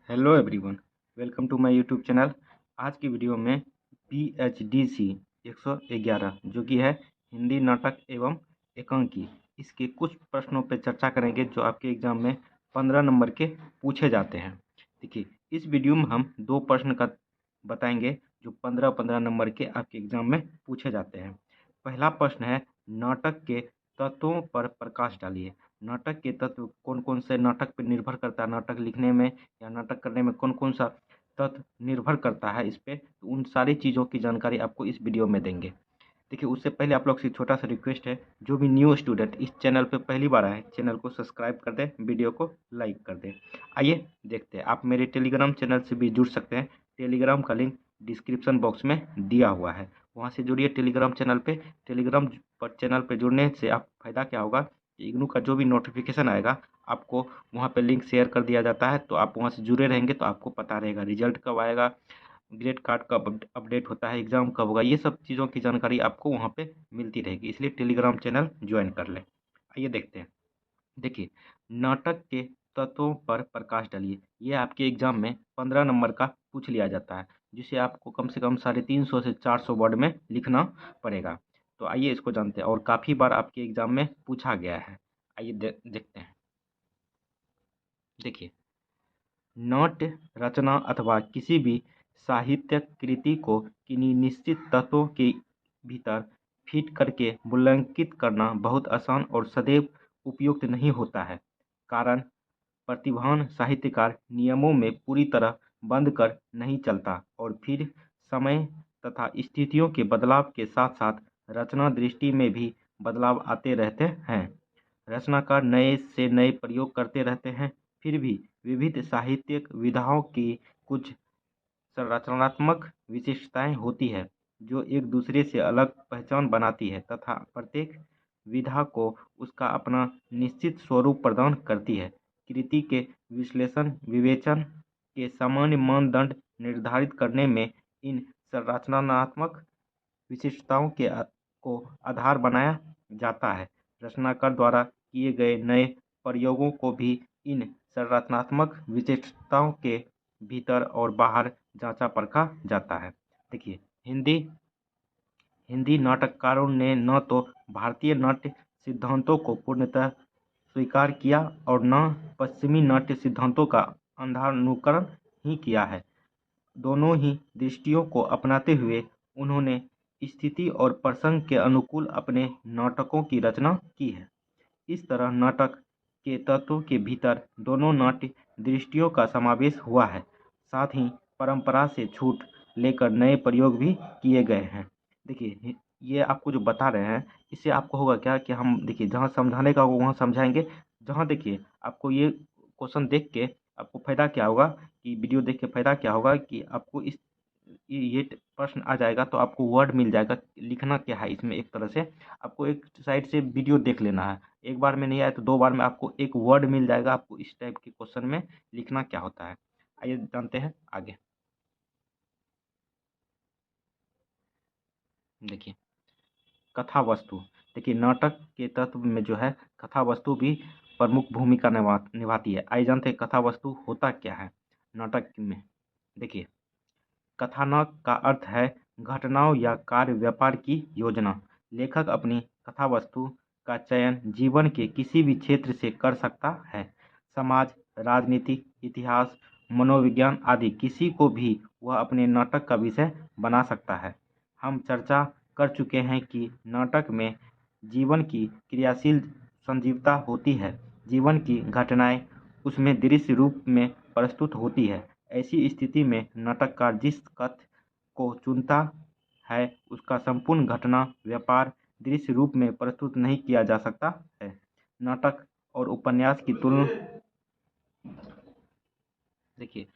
Hello everyone, welcome to my YouTube channel. आज की video में PHDC 111 जो कि है हिंदी नाटक एवं एकांकी, इसके कुछ प्रश्नों पर चर्चा करेंगे जो आपके एग्जाम में 15 नंबर के पूछे जाते हैं। देखिए, इस वीडियो में हम दो प्रश्न का बताएंगे जो 15-15 नंबर के आपके एग्जाम में पूछे जाते हैं। पहला प्रश्न है, नाटक के तत्वों पर प्रकाश डालिए। नाटक के तत्व कौन कौन से नाटक पर निर्भर करता है, नाटक लिखने में या नाटक करने में कौन कौन सा तत्व निर्भर करता है इस पे, तो उन सारी चीज़ों की जानकारी आपको इस वीडियो में देंगे। देखिए, उससे पहले आप लोग से छोटा सा रिक्वेस्ट है, जो भी न्यू स्टूडेंट इस चैनल पे पहली बार आए, चैनल को सब्सक्राइब कर दें, वीडियो को लाइक कर दें। आइए देखते हैं। आप मेरे टेलीग्राम चैनल से भी जुड़ सकते हैं। टेलीग्राम का लिंक डिस्क्रिप्शन बॉक्स में दिया हुआ है, वहाँ से जुड़िए टेलीग्राम चैनल पे। टेलीग्राम पर चैनल पे जुड़ने से आप फायदा क्या होगा, इग्नू का जो भी नोटिफिकेशन आएगा आपको वहाँ पे लिंक शेयर कर दिया जाता है, तो आप वहाँ से जुड़े रहेंगे तो आपको पता रहेगा रिजल्ट कब आएगा, ग्रेड कार्ड कब अपडेट होता है, एग्ज़ाम कब होगा, ये सब चीज़ों की जानकारी आपको वहाँ पे मिलती रहेगी। इसलिए टेलीग्राम चैनल ज्वाइन कर लें। आइए देखते हैं। देखिए, नाटक के तत्वों पर प्रकाश डालिए, ये आपके एग्जाम में 15 नंबर का पूछ लिया जाता है, जिसे आपको कम से कम 350 से 400 वर्ड में लिखना पड़ेगा। तो आइए इसको जानते हैं, और काफ़ी बार आपके एग्जाम में पूछा गया है। आइए देखते हैं। देखिए, नाट्य रचना अथवा किसी भी साहित्यिक कृति को किन्हीं निश्चित तत्वों के भीतर फिट करके मूल्यांकित करना बहुत आसान और सदैव उपयुक्त नहीं होता है। कारण, प्रतिभावान साहित्यकार नियमों में पूरी तरह बंद कर नहीं चलता, और फिर समय तथा स्थितियों के बदलाव के साथ साथ रचना दृष्टि में भी बदलाव आते रहते हैं। रचनाकार नए से नए प्रयोग करते रहते हैं, फिर भी विविध साहित्यिक विधाओं की कुछ संरचनात्मक विशेषताएं होती है जो एक दूसरे से अलग पहचान बनाती है, तथा प्रत्येक विधा को उसका अपना निश्चित स्वरूप प्रदान करती है। कृति के विश्लेषण विवेचन के सामान्य मानदंड निर्धारित करने में इन संरचनात्मक विशिष्टताओं को आधार बनाया जाता है। रचनाकार द्वारा किए गए नए प्रयोगों को भी इन संरचनात्मक विशिष्टताओं के भीतर और बाहर जांचा परखा जाता है। देखिए, हिंदी हिंदी नाटककारों ने न तो भारतीय नाट्य सिद्धांतों को पूर्णतः स्वीकार किया और न पश्चिमी नाट्य सिद्धांतों का अंधानुकरण ही किया है। दोनों ही दृष्टियों को अपनाते हुए उन्होंने स्थिति और प्रसंग के अनुकूल अपने नाटकों की रचना की है। इस तरह नाटक के तत्वों के भीतर दोनों नाट्य दृष्टियों का समावेश हुआ है, साथ ही परंपरा से छूट लेकर नए प्रयोग भी किए गए हैं। देखिए, ये आपको जो बता रहे हैं, इससे आपको होगा क्या कि हम, देखिए, जहाँ समझाने का होगा वहाँ समझाएंगे। जहाँ, देखिए, आपको ये क्वेश्चन देख के आपको फ़ायदा क्या होगा, कि वीडियो देख के फ़ायदा क्या होगा कि आपको इस ये प्रश्न आ जाएगा तो आपको वर्ड मिल जाएगा लिखना क्या है इसमें। एक तरह से आपको एक साइड से वीडियो देख लेना है, एक बार में नहीं आए तो दो बार में आपको एक वर्ड मिल जाएगा, आपको इस टाइप के क्वेश्चन में लिखना क्या होता है। आइए जानते हैं आगे। देखिए, कथा वस्तु। देखिए, नाटक के तत्व में जो है कथा वस्तु भी प्रमुख भूमिका निभाती है। आइए जानते हैं कथा वस्तु होता क्या है नाटक में। देखिए, कथानक का अर्थ है घटनाओं या कार्य व्यापार की योजना। लेखक अपनी कथावस्तु का चयन जीवन के किसी भी क्षेत्र से कर सकता है। समाज, राजनीति, इतिहास, मनोविज्ञान आदि किसी को भी वह अपने नाटक का विषय बना सकता है। हम चर्चा कर चुके हैं कि नाटक में जीवन की क्रियाशील संजीवता होती है। जीवन की घटनाएं उसमें दृश्य रूप में प्रस्तुत होती है। ऐसी स्थिति में नाटककार जिस कथ्य को चुनता है उसका संपूर्ण घटना व्यापार दृश्य रूप में प्रस्तुत नहीं किया जा सकता है। नाटक और उपन्यास की तुलना। देखिए,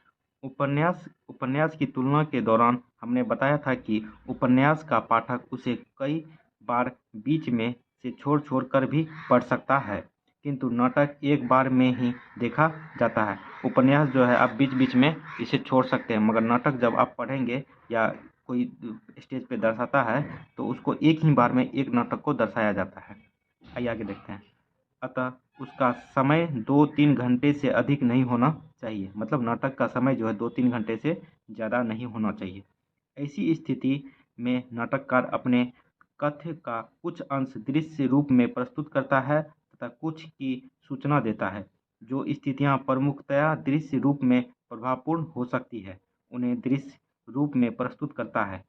उपन्यास उपन्यास की तुलना के दौरान हमने बताया था कि उपन्यास का पाठक उसे कई बार बीच में से छोड़ छोड़ कर भी पढ़ सकता है, किंतु नाटक एक बार में ही देखा जाता है। उपन्यास जो है आप बीच बीच में इसे छोड़ सकते हैं, मगर नाटक जब आप पढ़ेंगे या कोई स्टेज पे दर्शाता है तो उसको एक ही बार में एक नाटक को दर्शाया जाता है। आइए आगे देखते हैं। अतः उसका समय 2-3 घंटे से अधिक नहीं होना चाहिए, मतलब नाटक का समय जो है 2-3 घंटे से ज़्यादा नहीं होना चाहिए। ऐसी स्थिति में नाटककार अपने कथ्य का कुछ अंश दृश्य रूप में प्रस्तुत करता है तथा कुछ की सूचना देता है। जो स्थितियाँ प्रमुखतया दृश्य रूप में प्रभावपूर्ण हो सकती है, उन्हें दृश्य रूप में प्रस्तुत करता है।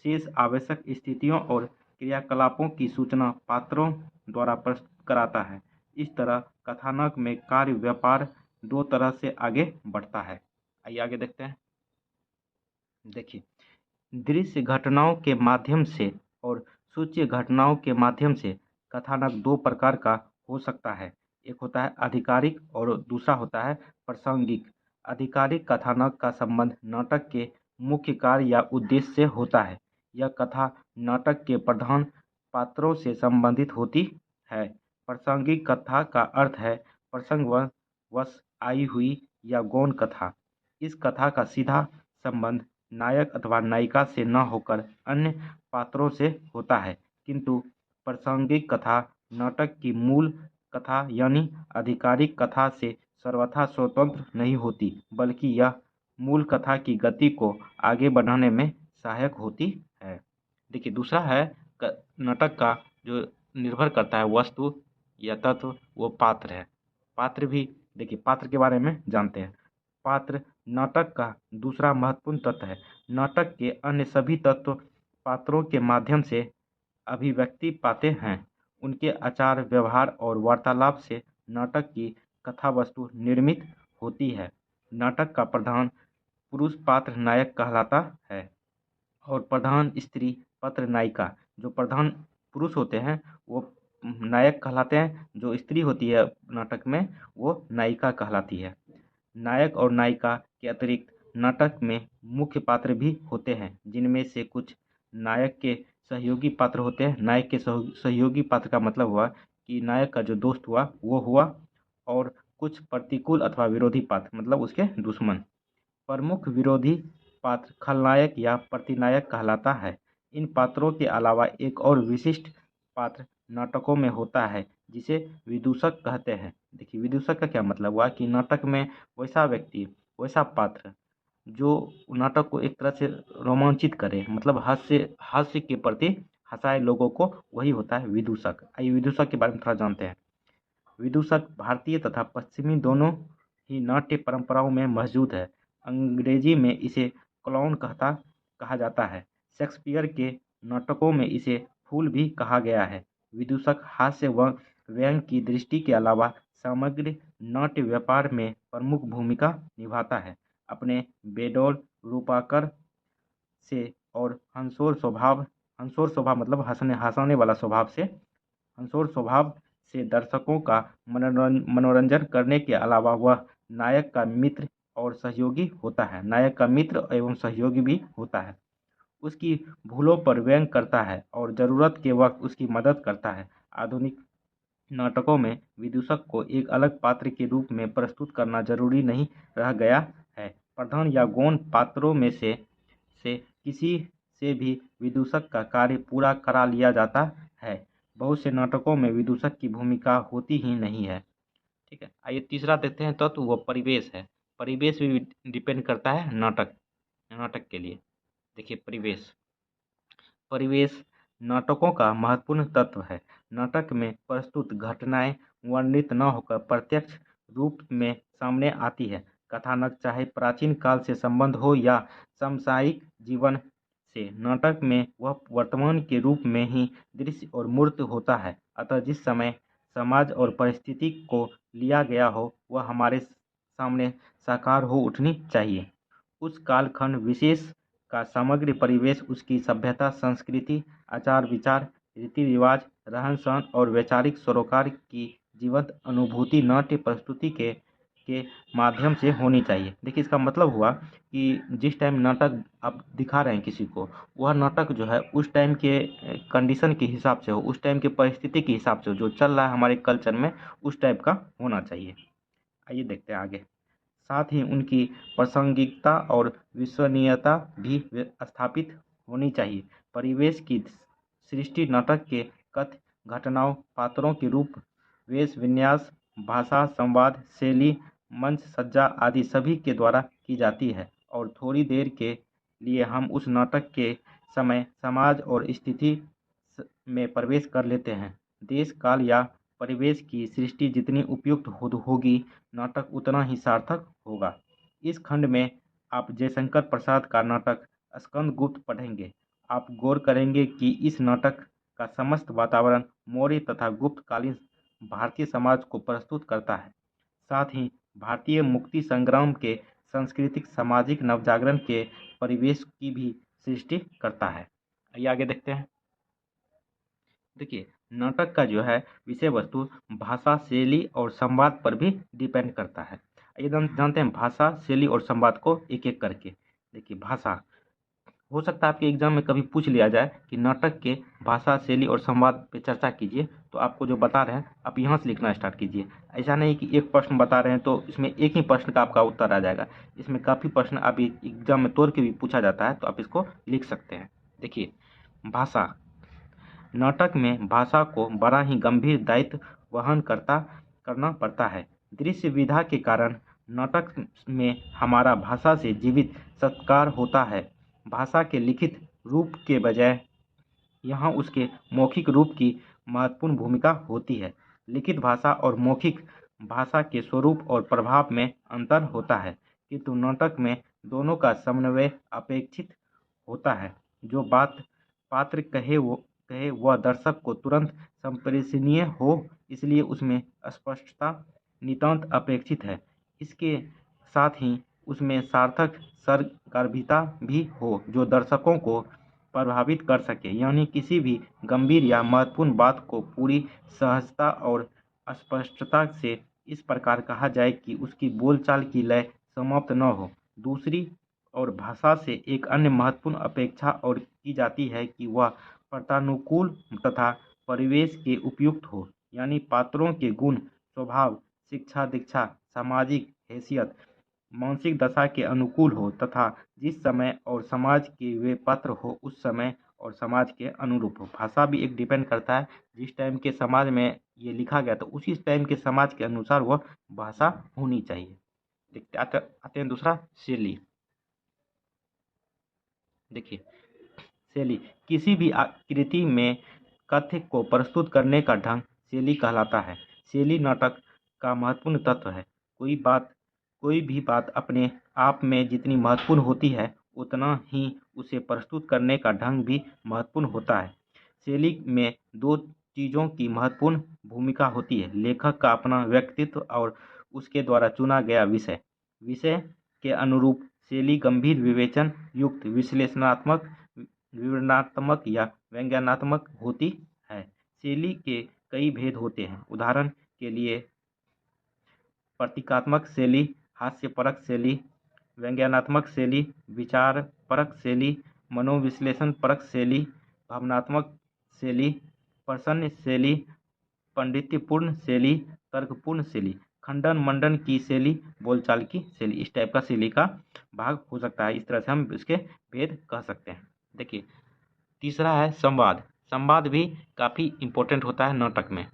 शेष आवश्यक स्थितियों और क्रियाकलापों की सूचना पात्रों द्वारा प्रस्तुत कराता है। इस तरह कथानक में कार्य व्यापार दो तरह से आगे बढ़ता है। आइए आगे देखते हैं। देखिए, दृश्य घटनाओं के माध्यम से और सूच्य घटनाओं के माध्यम से कथानक दो प्रकार का हो सकता है। एक होता है आधिकारिक और दूसरा होता है प्रासंगिक। आधिकारिक कथानक का संबंध नाटक के मुख्य कार्य या उद्देश्य से होता है। यह कथा नाटक के प्रधान पात्रों से संबंधित होती है। प्रासंगिक कथा का अर्थ है प्रसंगवश आई हुई या गौण कथा। इस कथा का सीधा संबंध नायक अथवा नायिका से न होकर अन्य पात्रों से होता है, किंतु प्रासंगिक कथा नाटक की मूल कथा यानी आधिकारिक कथा से सर्वथा स्वतंत्र नहीं होती, बल्कि यह मूल कथा की गति को आगे बढ़ाने में सहायक होती है। देखिए, दूसरा है नाटक का जो निर्भर करता है वस्तु या तत्व, वो पात्र है। पात्र भी देखिए, पात्र के बारे में जानते हैं। पात्र नाटक का दूसरा महत्वपूर्ण तत्व है। नाटक के अन्य सभी तत्व पात्रों के माध्यम से अभिव्यक्ति पाते हैं। उनके आचार व्यवहार और वार्तालाप से नाटक की कथावस्तु निर्मित होती है। नाटक का प्रधान पुरुष पात्र नायक कहलाता है और प्रधान स्त्री पात्र नायिका। जो प्रधान पुरुष होते हैं वो नायक कहलाते हैं, जो स्त्री होती है नाटक में वो नायिका कहलाती है। नायक और नायिका के अतिरिक्त नाटक में मुख्य पात्र भी होते हैं, जिनमें से कुछ नायक के सहयोगी पात्र होते हैं। नायक के सहयोगी पात्र का मतलब हुआ कि नायक का जो दोस्त हुआ वो हुआ, और कुछ प्रतिकूल अथवा विरोधी पात्र मतलब उसके दुश्मन। प्रमुख विरोधी पात्र खलनायक या प्रतिनायक कहलाता है। इन पात्रों के अलावा एक और विशिष्ट पात्र नाटकों में होता है जिसे विदूषक कहते हैं। देखिए, विदूषक का क्या मतलब हुआ कि नाटक में वैसा व्यक्ति, वैसा पात्र जो नाटक को एक तरह से रोमांचित करे, मतलब हास्य हास्य के प्रति हंसाए लोगों को, वही होता है विदूषक। आइए विदूषक के बारे में थोड़ा जानते हैं। विदूषक भारतीय तथा पश्चिमी दोनों ही नाट्य परंपराओं में मौजूद है। अंग्रेजी में इसे क्लाउन कहा जाता है। शेक्सपियर के नाटकों में इसे फूल भी कहा गया है। विदूषक हास्य व व्यंग्य की दृष्टि के अलावा समग्र नाट्य व्यापार में प्रमुख भूमिका निभाता है। अपने बेडौल रूपाकर से और हंसोर स्वभाव मतलब हंसाने वाला स्वभाव से, हंसोर स्वभाव से दर्शकों का मनोरंजन करने के अलावा वह नायक का मित्र और सहयोगी होता है। नायक का मित्र एवं सहयोगी भी होता है। उसकी भूलों पर व्यंग करता है और ज़रूरत के वक्त उसकी मदद करता है। आधुनिक नाटकों में विदूषक को एक अलग पात्र के रूप में प्रस्तुत करना जरूरी नहीं रह गया है। प्रधान या गौण पात्रों में से किसी से भी विदूषक का कार्य पूरा करा लिया जाता है। बहुत से नाटकों में विदूषक की भूमिका होती ही नहीं है। ठीक है, आइए तीसरा देखते हैं तत्व, वो परिवेश है। परिवेश भी डिपेंड करता है नाटक नाटक के लिए। देखिए, परिवेश परिवेश नाटकों का महत्वपूर्ण तत्व है। नाटक में प्रस्तुत घटनाएं वर्णित न होकर प्रत्यक्ष रूप में सामने आती है। कथानक चाहे प्राचीन काल से संबंध हो या समसामयिक जीवन से, नाटक में वह वर्तमान के रूप में ही दृश्य और मूर्त होता है। अतः जिस समय समाज और परिस्थिति को लिया गया हो वह हमारे सामने साकार हो उठनी चाहिए। उस कालखंड विशेष का समग्र परिवेश, उसकी सभ्यता, संस्कृति, आचार विचार, रीति रिवाज, रहन सहन और वैचारिक सरोकार की जीवंत अनुभूति नाट्य प्रस्तुति के माध्यम से होनी चाहिए। देखिए, इसका मतलब हुआ कि जिस टाइम नाटक आप दिखा रहे हैं किसी को, वह नाटक जो है उस टाइम के कंडीशन के हिसाब से हो, उस टाइम के परिस्थिति के हिसाब से हो, जो चल रहा है हमारे कल्चर में उस टाइप का होना चाहिए। आइए देखते हैं आगे। साथ ही उनकी प्रासंगिकता और विश्वसनीयता भी स्थापित होनी चाहिए। परिवेश की सृष्टि नाटक के कथ्य घटनाओं, पात्रों के रूप, वेश विन्यास, भाषा, संवाद, शैली, मंच सज्जा आदि सभी के द्वारा की जाती है और थोड़ी देर के लिए हम उस नाटक के समय समाज और स्थिति में प्रवेश कर लेते हैं। देश काल या परिवेश की सृष्टि जितनी उपयुक्त होगी, नाटक उतना ही सार्थक होगा। इस खंड में आप जयशंकर प्रसाद का नाटक स्कंदगुप्त पढ़ेंगे। आप गौर करेंगे कि इस नाटक का समस्त वातावरण मौर्य तथा गुप्तकालीन भारतीय समाज को प्रस्तुत करता है, साथ ही भारतीय मुक्ति संग्राम के सांस्कृतिक सामाजिक नवजागरण के परिवेश की भी सृष्टि करता है। आइए आगे देखते हैं। देखिए, नाटक का जो है विषय वस्तु भाषा, शैली और संवाद पर भी डिपेंड करता है। एकदम जानते हैं भाषा, शैली और संवाद को एक एक करके। देखिए, भाषा हो सकता है आपके एग्जाम में कभी पूछ लिया जाए कि नाटक के भाषा, शैली और संवाद पे चर्चा कीजिए, तो आपको जो बता रहे हैं आप यहाँ से लिखना स्टार्ट कीजिए। ऐसा नहीं कि एक प्रश्न बता रहे हैं तो इसमें एक ही प्रश्न का आपका उत्तर आ जाएगा। इसमें काफ़ी प्रश्न आप एग्जाम में तोड़ के भी पूछा जाता है, तो आप इसको लिख सकते हैं। देखिए, भाषा। नाटक में भाषा को बड़ा ही गंभीर दायित्व वहन करना पड़ता है। दृश्य विधा के कारण नाटक में हमारा भाषा से जीवित सत्कार होता है। भाषा के लिखित रूप के बजाय यहाँ उसके मौखिक रूप की महत्वपूर्ण भूमिका होती है। लिखित भाषा और मौखिक भाषा के स्वरूप और प्रभाव में अंतर होता है, किंतु नाटक में दोनों का समन्वय अपेक्षित होता है। जो बात पात्र कहे वह दर्शक को तुरंत संप्रेषणीय हो, इसलिए उसमें स्पष्टता नितांत अपेक्षित है। इसके साथ ही उसमें सार्थक सरगर्भिता भी हो, जो दर्शकों को प्रभावित कर सके, यानी किसी भी गंभीर या महत्वपूर्ण बात को पूरी सहजता और स्पष्टता से इस प्रकार कहा जाए कि उसकी बोलचाल की लय समाप्त न हो। दूसरी और भाषा से एक अन्य महत्वपूर्ण अपेक्षा और की जाती है कि वह पात्रानुकूल तथा परिवेश के उपयुक्त हो, यानी पात्रों के गुण, स्वभाव, शिक्षा दीक्षा, सामाजिक हैसियत, मानसिक दशा के अनुकूल हो तथा जिस समय और समाज के वे पात्र हो उस समय और समाज के अनुरूप हो। भाषा भी एक डिपेंड करता है, जिस टाइम के समाज में ये लिखा गया तो उसी टाइम के समाज के अनुसार वह भाषा होनी चाहिए। देखते आते हैं दूसरा, शैली। देखिए, शैली किसी भी आकृति में कथ्य को प्रस्तुत करने का ढंग शैली कहलाता है। शैली नाटक का महत्वपूर्ण तत्व है। कोई भी बात अपने आप में जितनी महत्वपूर्ण होती है, उतना ही उसे प्रस्तुत करने का ढंग भी महत्वपूर्ण होता है। शैली में दो चीज़ों की महत्वपूर्ण भूमिका होती है: लेखक का अपना व्यक्तित्व और उसके द्वारा चुना गया विषय। विषय के अनुरूप शैली गंभीर, विवेचन युक्त, विश्लेषणात्मक, विवरणात्मक या व्यंग्यात्मक होती है। शैली के कई भेद होते हैं। उदाहरण के लिए प्रतीकात्मक शैली, हास्यपरक शैली, व्यंग्यात्मक शैली, विचारपरक शैली, मनोविश्लेषण परक शैली, भावनात्मक शैली, प्रसन्न शैली, पांडित्यपूर्ण शैली, तर्कपूर्ण शैली, खंडन मंडन की शैली, बोलचाल की शैली। इस टाइप का शैली का भाग हो सकता है। इस तरह से हम इसके भेद कह सकते हैं। देखिए, तीसरा है संवाद। संवाद भी काफ़ी इम्पोर्टेंट होता है नाटक में।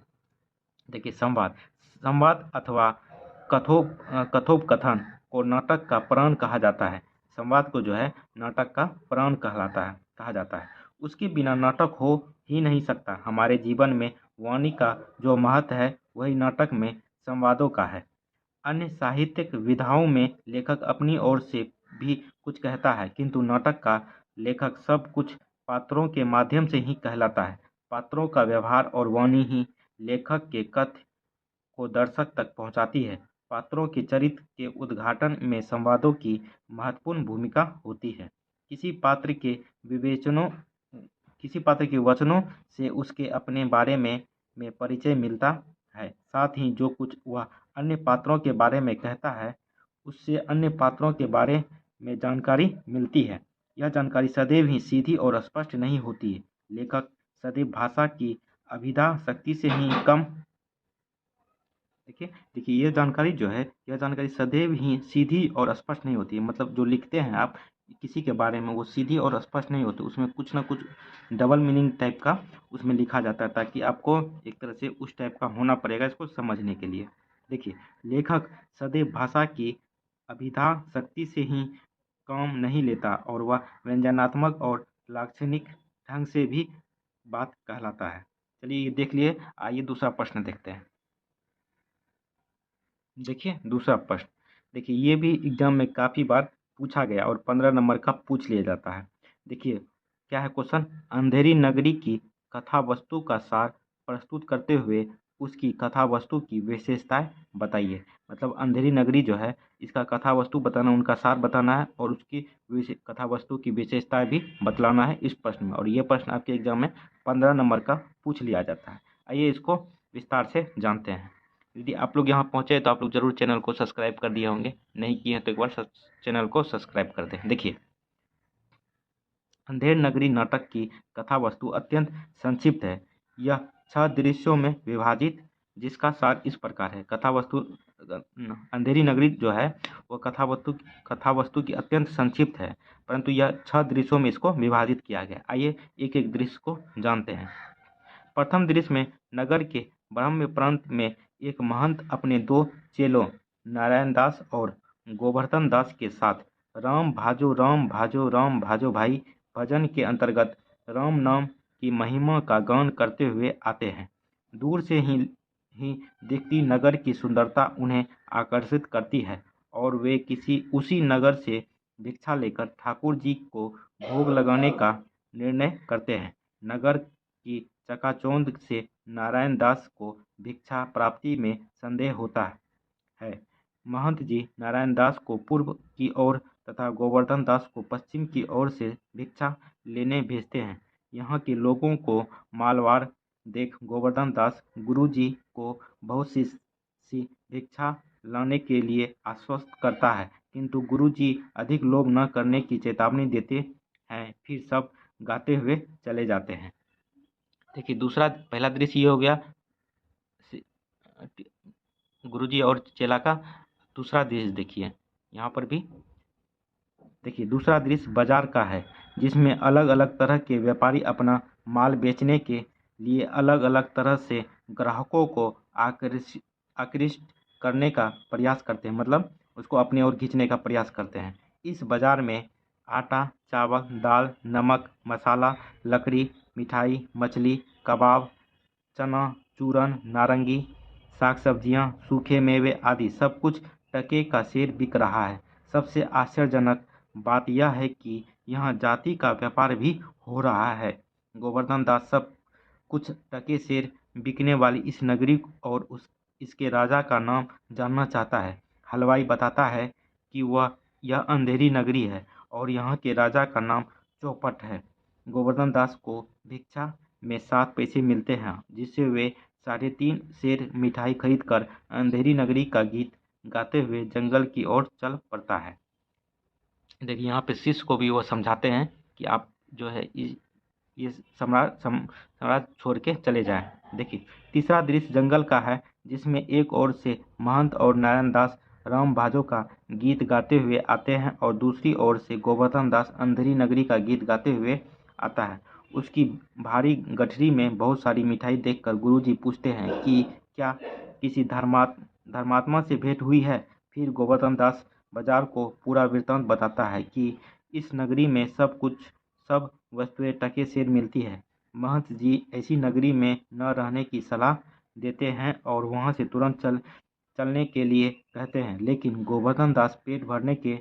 देखिए, संवाद अथवा कथोपकथन को नाटक का प्राण कहा जाता है। संवाद को जो है नाटक का प्राण कहा जाता है। उसके बिना नाटक हो ही नहीं सकता। हमारे जीवन में वाणी का जो महत्व है वही नाटक में संवादों का है। अन्य साहित्यिक विधाओं में लेखक अपनी ओर से भी कुछ कहता है, किंतु नाटक का लेखक सब कुछ पात्रों के माध्यम से ही कहलाता है। पात्रों का व्यवहार और वाणी ही लेखक के कथ्य को दर्शक तक पहुंचाती है। पात्रों के चरित्र के उद्घाटन में संवादों की महत्वपूर्ण भूमिका होती है। किसी पात्र के वचनों से उसके अपने बारे में परिचय मिलता है। साथ ही जो कुछ वह अन्य पात्रों के बारे में कहता है, उससे अन्य पात्रों के बारे में जानकारी मिलती है। यह जानकारी सदैव ही सीधी और स्पष्ट नहीं होती है। लेखक सदैव भाषा की अभिधा शक्ति से ही कम देखिए, ये जानकारी जो है, यह जानकारी सदैव ही सीधी और स्पष्ट नहीं होती है। मतलब जो लिखते हैं आप किसी के बारे में, वो सीधी और स्पष्ट नहीं होती, उसमें कुछ ना कुछ डबल मीनिंग टाइप का उसमें लिखा जाता है, ताकि आपको एक तरह से उस टाइप का होना पड़ेगा इसको समझने के लिए। देखिए, लेखक सदैव भाषा की अभिधा शक्ति से ही काम नहीं लेता और वह व्यंजनात्मक और लाक्षणिक ढंग से भी बात कहलाता है। चलिए ये देख लिए। आइए दूसरा प्रश्न देखते हैं। देखिए दूसरा प्रश्न, देखिए ये भी एग्जाम में काफ़ी बार पूछा गया और 15 नंबर का पूछ लिया जाता है। देखिए क्या है क्वेश्चन, अंधेरी नगरी की कथा वस्तु का सार प्रस्तुत करते हुए उसकी कथा वस्तु की विशेषताएं बताइए। मतलब अंधेरी नगरी जो है इसका कथा वस्तु बताना, उनका सार बताना है और उसकी कथा वस्तु की विशेषताएं भी बतलाना है इस प्रश्न में। और ये प्रश्न आपके एग्जाम में 15 नंबर का पूछ लिया जाता है। आइए इसको विस्तार से जानते हैं। यदि आप लोग यहाँ पहुँचे तो आप लोग जरूर चैनल को सब्सक्राइब कर दिए होंगे, नहीं किए हैं तो एक बार चैनल को सब्सक्राइब कर दें। देखिए, अंधेर नगरी नाटक की कथा वस्तु अत्यंत संक्षिप्त है। यह 6 दृश्यों में विभाजित, जिसका सार इस प्रकार है। कथा वस्तु अंधेरी नगरी जो है वो कथा वस्तु की अत्यंत संक्षिप्त है, परंतु यह 6 दृश्यों में इसको विभाजित किया गया। आइए एक एक दृश्य को जानते हैं। प्रथम दृश्य में नगर के ब्रह्म प्रांत में एक महंत अपने 2 चेलों नारायण दास और गोवर्धन दास के साथ राम भाजो राम भाजो राम भाजो भाई भजन के अंतर्गत राम नाम की महिमा का गान करते हुए आते हैं। दूर से ही दिखती नगर की सुंदरता उन्हें आकर्षित करती है और वे उसी नगर से भिक्षा लेकर ठाकुर जी को भोग लगाने का निर्णय करते हैं। नगर की चकाचौंध से नारायण दास को भिक्षा प्राप्ति में संदेह होता है। महंत जी नारायण दास को पूर्व की ओर तथा गोवर्धन दास को पश्चिम की ओर से भिक्षा लेने भेजते हैं। यहाँ के लोगों को मालवार देख गोवर्धन दास गुरुजी को बहुत सी भिक्षा लाने के लिए आश्वस्त करता है, किंतु गुरुजी अधिक लोभ न करने की चेतावनी देते हैं। फिर सब गाते हुए चले जाते हैं। देखिए दूसरा, पहला दृश्य ये हो गया गुरुजी और चेला का। दूसरा दृश्य देखिए, यहाँ पर भी देखिए दूसरा दृश्य बाजार का है, जिसमें अलग अलग तरह के व्यापारी अपना माल बेचने के लिए अलग अलग तरह से ग्राहकों को आकृष्ट करने का प्रयास करते हैं, मतलब उसको अपनी ओर खींचने का प्रयास करते हैं। इस बाजार में आटा, चावल, दाल, नमक, मसाला, लकड़ी, मिठाई, मछली, कबाब, चना, चूरन, नारंगी, साग सब्जियां, सूखे मेवे आदि सब कुछ टके का सेर बिक रहा है। सबसे आश्चर्यजनक बात यह है कि यहाँ जाति का व्यापार भी हो रहा है। गोवर्धन दास सब कुछ टके सेर बिकने वाली इस नगरी और इसके राजा का नाम जानना चाहता है। हलवाई बताता है कि यह अंधेरी नगरी है और यहाँ के राजा का नाम चौपट है। गोवर्धन दास को भिक्षा में 7 पैसे मिलते हैं, जिससे वे 3.5 सेर मिठाई खरीदकर अंधेरी नगरी का गीत गाते हुए जंगल की ओर चल पड़ता है। देखिए यहाँ पे शिष्य को भी वो समझाते हैं कि आप जो है ये सम्राट छोड़ के चले जाएं। देखिए तीसरा दृश्य जंगल का है, जिसमें एक ओर से महंत और नारायण दास राम भाजो का गीत गाते हुए आते हैं और दूसरी ओर से गोवर्धन दास अंधेरी नगरी का गीत गाते हुए आता है। उसकी भारी गठरी में बहुत सारी मिठाई देखकर गुरुजी पूछते हैं कि क्या किसी धर्मात्मा से भेंट हुई है। फिर गोवर्धन दास बाजार को पूरा वृत्तांत बताता है कि इस नगरी में सब वस्तुएं टके सेर मिलती है। महंत जी ऐसी नगरी में न रहने की सलाह देते हैं और वहां से तुरंत चलने के लिए कहते हैं, लेकिन गोवर्धन दास पेट भरने के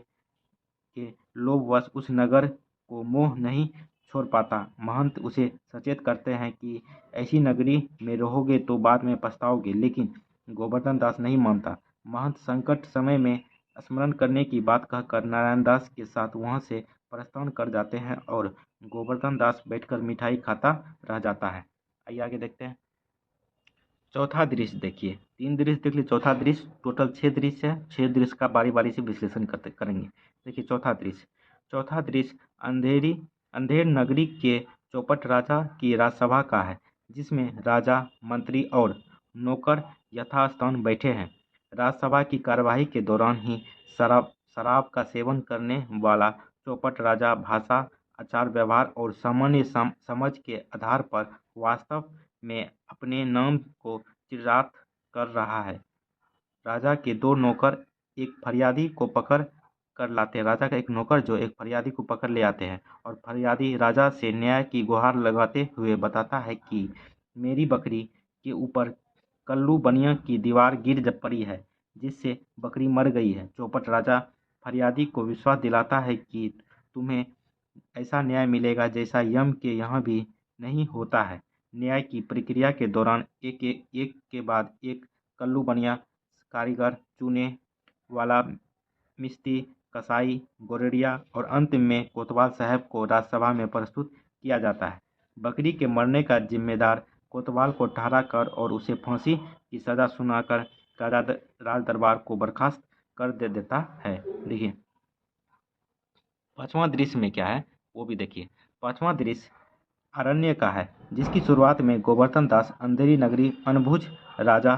लोभवश उस नगर को मोह नहीं छोड़ पाता। महंत उसे सचेत करते हैं कि ऐसी नगरी में रहोगे तो बाद में पछताओगे, लेकिन गोवर्धन दास नहीं मानता। महंत संकट समय में स्मरण करने की बात कहकर नारायण दास के साथ वहां से प्रस्थान कर जाते हैं और गोवर्धन दास बैठकर मिठाई खाता रह जाता है। आइए आगे देखते हैं। चौथा दृश्य देखिए, 3 दृश्य देख लिए, चौथा दृश्य टोटल 6 दृश्य है। 6 दृश्य का बारी बारी से विश्लेषण करेंगे। देखिए चौथा दृश्य अंधेर नगरी के चौपट राजा की राजसभा का है, जिसमें राजा, मंत्री और नौकर यथास्थान बैठे हैं। राजसभा की कार्यवाही के दौरान ही शराब का सेवन करने वाला चौपट राजा भाषा, आचार व्यवहार और सामान्य समझ के आधार पर वास्तव में अपने नाम को चिरात कर रहा है। राजा के दो नौकर एक फरियादी को पकड़ कर लाते हैं। राजा का एक नौकर जो एक फरियादी को पकड़ ले आते हैं और फरियादी राजा से न्याय की गुहार लगाते हुए बताता है कि मेरी बकरी के ऊपर कल्लू बनिया की दीवार गिर पड़ी है, जिससे बकरी मर गई है। चौपट राजा फरियादी को विश्वास दिलाता है कि तुम्हें ऐसा न्याय मिलेगा जैसा यम के यहाँ भी नहीं होता है। न्याय की प्रक्रिया के दौरान एक के बाद एक कल्लू बनिया, कारीगर, चूने वाला, मिस्त्री, कसाई, गोरड़िया और अंत में कोतवाल साहब को राजसभा में प्रस्तुत किया जाता है। बकरी के मरने का जिम्मेदार कोतवाल को ठहरा कर और उसे फांसी की सजा सुनाकर राज दरबार को बर्खास्त कर देता है। देखिए पांचवा दृश्य में क्या है वो भी देखिए। पांचवा दृश्य अरण्य का है, जिसकी शुरुआत में गोवर्धन दास अंधेरी नगरी अनबुझ राजा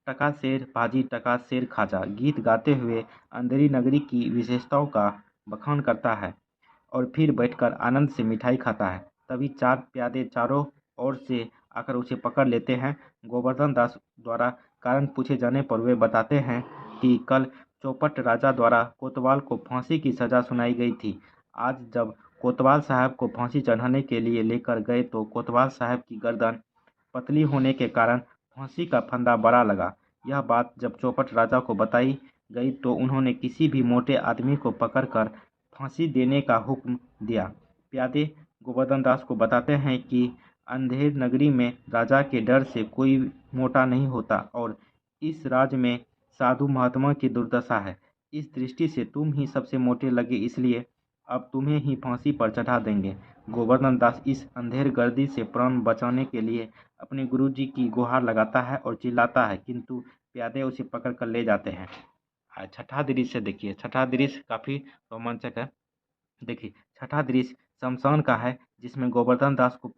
टका शेर भाजी टका शेर खाजा गीत गाते हुए अंधेरी नगरी की विशेषताओं का बखान करता है और फिर बैठकर आनंद से मिठाई खाता है। तभी चार प्यादे चारों ओर से आकर उसे पकड़ लेते हैं। गोवर्धन दास द्वारा कारण पूछे जाने पर वे बताते हैं कि कल चौपट राजा द्वारा कोतवाल को फांसी की सजा सुनाई गई थी। आज जब कोतवाल साहब को फांसी चढ़ाने के लिए लेकर गए तो कोतवाल साहब की गर्दन पतली होने के कारण फांसी का फंदा बड़ा लगा। यह बात जब चौपट राजा को बताई गई तो उन्होंने किसी भी मोटे आदमी को पकड़कर फांसी देने का हुक्म दिया। प्यादे गोवर्धन दास को बताते हैं कि अंधेर नगरी में राजा के डर से कोई मोटा नहीं होता और इस राज्य में साधु महात्मा की दुर्दशा है। इस दृष्टि से तुम ही सबसे मोटे लगे, इसलिए अब तुम्हें ही फांसी पर चढ़ा देंगे। गोवर्धन दास इस अंधेर गर्दी से प्राण बचाने के लिए अपने गुरुजी की गुहार लगाता है और चिल्लाता है, किंतु प्यादे उसे पकड़ कर ले जाते हैं। छठा दृश्य देखिए। छठा दृश्य काफ़ी रोमांचक है। देखिए छठा दृश्य शमशान का है, जिसमें गोवर्धन दास को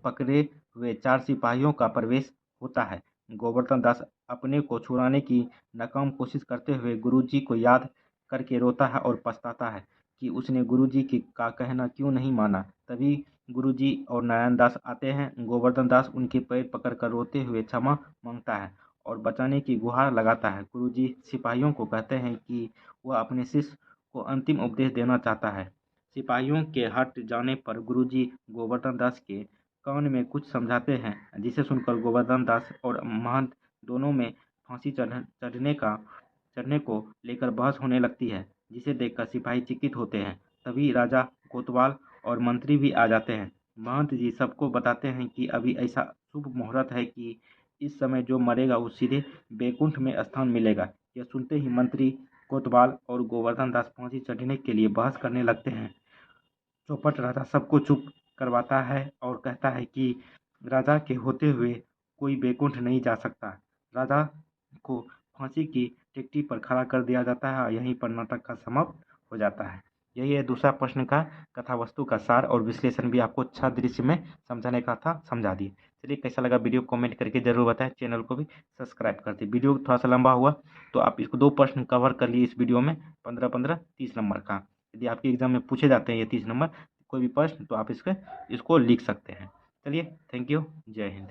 पकड़े हुए चार सिपाहियों का प्रवेश होता है। गोवर्धन दास अपने को छुड़ाने की नाकाम कोशिश करते हुए गुरुजी को याद करके रोता है और पछताता है कि उसने गुरुजी का कहना क्यों नहीं माना। तभी गुरुजी और नारायण दास आते हैं। गोवर्धन दास उनके पैर पकड़कर रोते हुए क्षमा मांगता है और बचाने की गुहार लगाता है। गुरुजी सिपाहियों को कहते हैं कि वह अपने शिष्य को अंतिम उपदेश देना चाहता है। सिपाहियों के हट जाने पर गुरुजी गोवर्धन दास के कान में कुछ समझाते हैं, जिसे सुनकर गोवर्धन दास और महंत दोनों में फांसी चढ़ने को लेकर बहस होने लगती है, जिसे देखकर सिपाही चिंतित होते हैं। तभी राजा, कोतवाल और मंत्री भी आ जाते हैं। महंत जी सबको बताते हैं कि अभी ऐसा शुभ मुहूर्त है कि इस समय जो मरेगा वो सीधे बैकुंठ में स्थान मिलेगा। यह सुनते ही मंत्री, कोतवाल और गोवर्धन दास फांसी चढ़ने के लिए बहस करने लगते हैं। चौपट राजा सबको चुप करवाता है और कहता है कि राजा के होते हुए कोई बैकुंठ नहीं जा सकता। राजा को फांसी की टेकटी पर खड़ा कर दिया जाता है और यहीं पर नाटक का समाप्त हो जाता है। यही है दूसरा प्रश्न का कथा वस्तु का सार और विश्लेषण भी आपको अच्छा दृश्य में समझाने का था, समझा दिए। चलिए कैसा लगा वीडियो कमेंट करके जरूर बताएं। चैनल को भी सब्सक्राइब कर दें। वीडियो थोड़ा सा लंबा हुआ तो आप इसको 2 प्रश्न कवर कर लिए इस वीडियो में, 15-15 30 नंबर का। यदि आपके एग्जाम में पूछे जाते हैं ये 30 नंबर कोई भी प्रश्न तो आप इसको लिख सकते हैं। चलिए थैंक यू, जय हिंद।